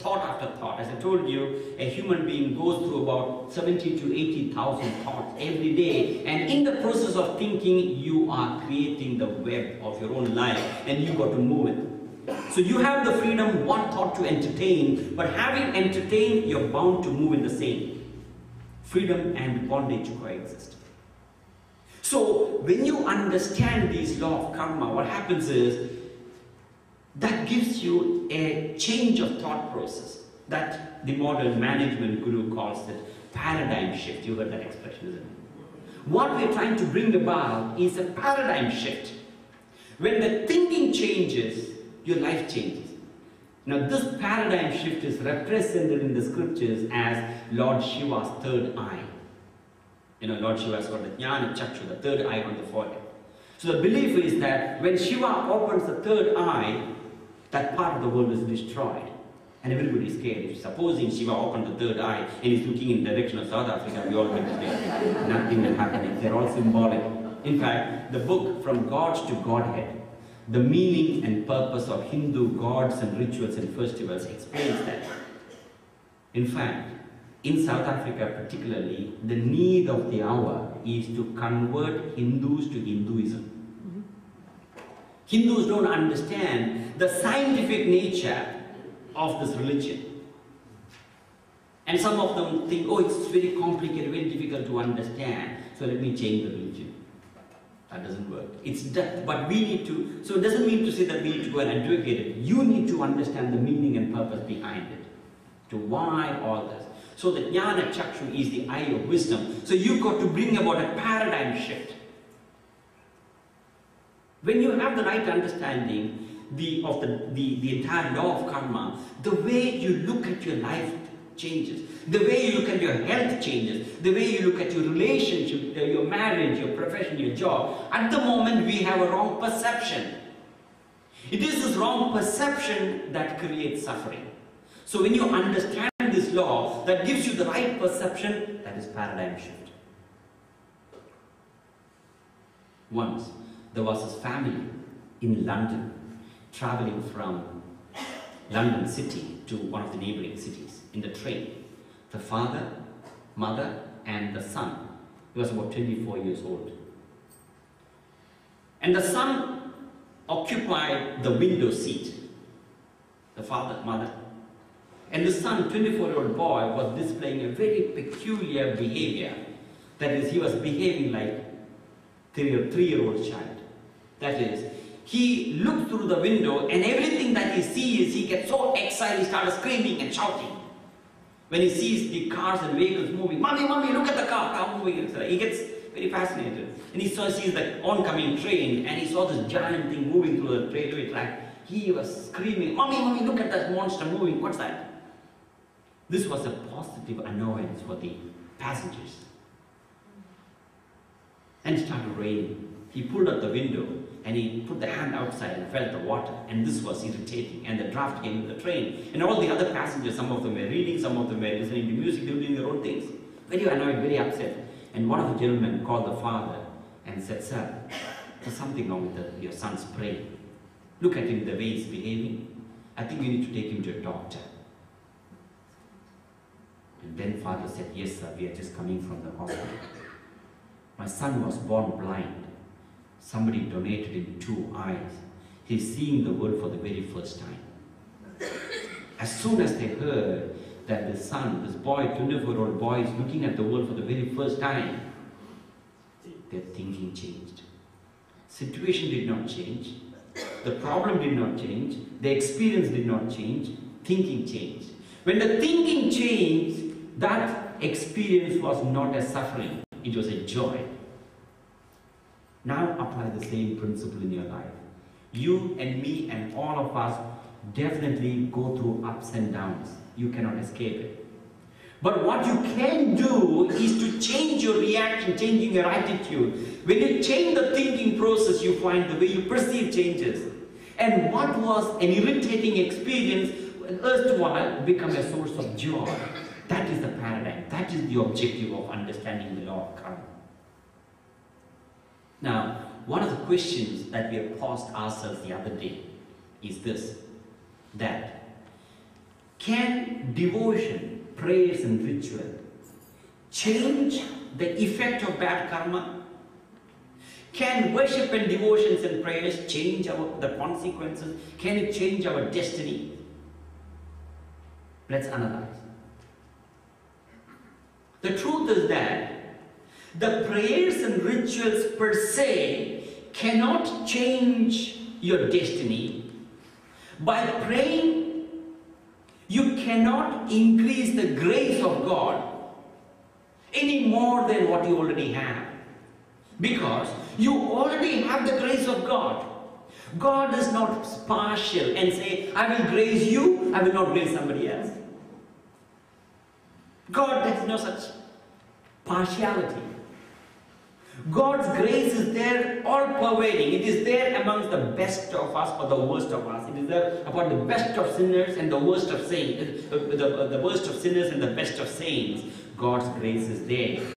thought after thought. As I told you, a human being goes through about 70 to 80,000 thoughts every day, and in the process of thinking, you are creating the web of your own life, and you got to move it. So you have the freedom, one thought to entertain, but having entertained, you're bound to move in the same. Freedom and bondage coexist. So when you understand these laws of karma, what happens is, that gives you a change of thought process. That the modern management guru calls it paradigm shift. You heard that expression, isn't it? What we're trying to bring about is a paradigm shift. When the thinking changes, your life changes. Now this paradigm shift is represented in the scriptures as Lord Shiva's third eye. You know, Lord Shiva's got the Jnana Chakshu, the third eye on the forehead. So the belief is that when Shiva opens the third eye, that part of the world is destroyed. And everybody is scared. If supposing Shiva opened the third eye and is looking in the direction of South Africa, we all will be scared. Nothing will happen. They're all symbolic. In fact, the book From Gods to Godhead, the meaning and purpose of Hindu gods and rituals and festivals explains that. In fact, in South Africa particularly, the need of the hour is to convert Hindus to Hinduism. Hindus don't understand the scientific nature of this religion. And some of them think, oh, it's very complicated, very difficult to understand, so let me change the religion. That doesn't work. It's done, but we need to, so it doesn't mean to say that we need to go and advocate it. You need to understand the meaning and purpose behind it. To why all this. So the Jnana Chakshu is the eye of wisdom. So you've got to bring about a paradigm shift. When you have the right understanding of the entire law of karma, the way you look at your life changes. The way you look at your health changes. The way you look at your relationship, your marriage, your profession, your job. At the moment, we have a wrong perception. It is this wrong perception that creates suffering. So when you understand this law, that gives you the right perception, that is paradigm shift. Once, there was this family in London, traveling from London city to one of the neighboring cities in the train. The father, mother, and the son. He was about 24 years old. And the son occupied the window seat. The father, mother. And the son, 24-year-old boy, was displaying a very peculiar behavior. That is, he was behaving like a 3-year-old child. That is, he looked through the window and everything that he sees, he gets so excited, he started screaming and shouting. When he sees the cars and vehicles moving, "Mommy, mommy, look at the car moving." He gets very fascinated. And he sees the oncoming train and he saw this giant thing moving through the railway track. He was screaming, "Mommy, mommy, look at that monster moving. What's that?" This was a positive annoyance for the passengers. And it started raining. He pulled out the window and he put the hand outside and felt the water, and this was irritating, and the draft came in the train, and all the other passengers, some of them were reading, some of them were listening to music, they were doing their own things. Very annoyed, very upset. And one of the gentlemen called the father and said, "Sir, there's something wrong with your son's brain. Look at him, the way he's behaving. I think you need to take him to a doctor." And then father said, "Yes sir, we are just coming from the hospital. My son was born blind. Somebody donated him 2 eyes. He's seeing the world for the very first time." As soon as they heard that the son, this boy, 24-year-old boy, is looking at the world for the very first time, their thinking changed. Situation did not change. The problem did not change. The experience did not change. Thinking changed. When the thinking changed, that experience was not a suffering. It was a joy. Now apply the same principle in your life. You and me and all of us definitely go through ups and downs. You cannot escape it. But what you can do is to change your reaction, changing your attitude. When you change the thinking process, you find the way you perceive changes. And what was an irritating experience erstwhile become a source of joy. That is the paradigm. That is the objective of understanding the law of karma. Now, one of the questions that we have posed ourselves the other day is this, that Can devotion, prayers and ritual change the effect of bad karma? Can worship and devotions and prayers change the consequences? Can it change our destiny? Let's analyze. The truth is that the prayers and rituals per se cannot change your destiny. By praying, you cannot increase the grace of God any more than what you already have. Because you already have the grace of God. God is not partial and say, I will grace you, I will not grace somebody else. God has no such partiality. God's grace is there, all pervading. It is there amongst the best of us or the worst of us. It is there about the best of sinners and the worst of saints, the worst of sinners and the best of saints. God's grace is there.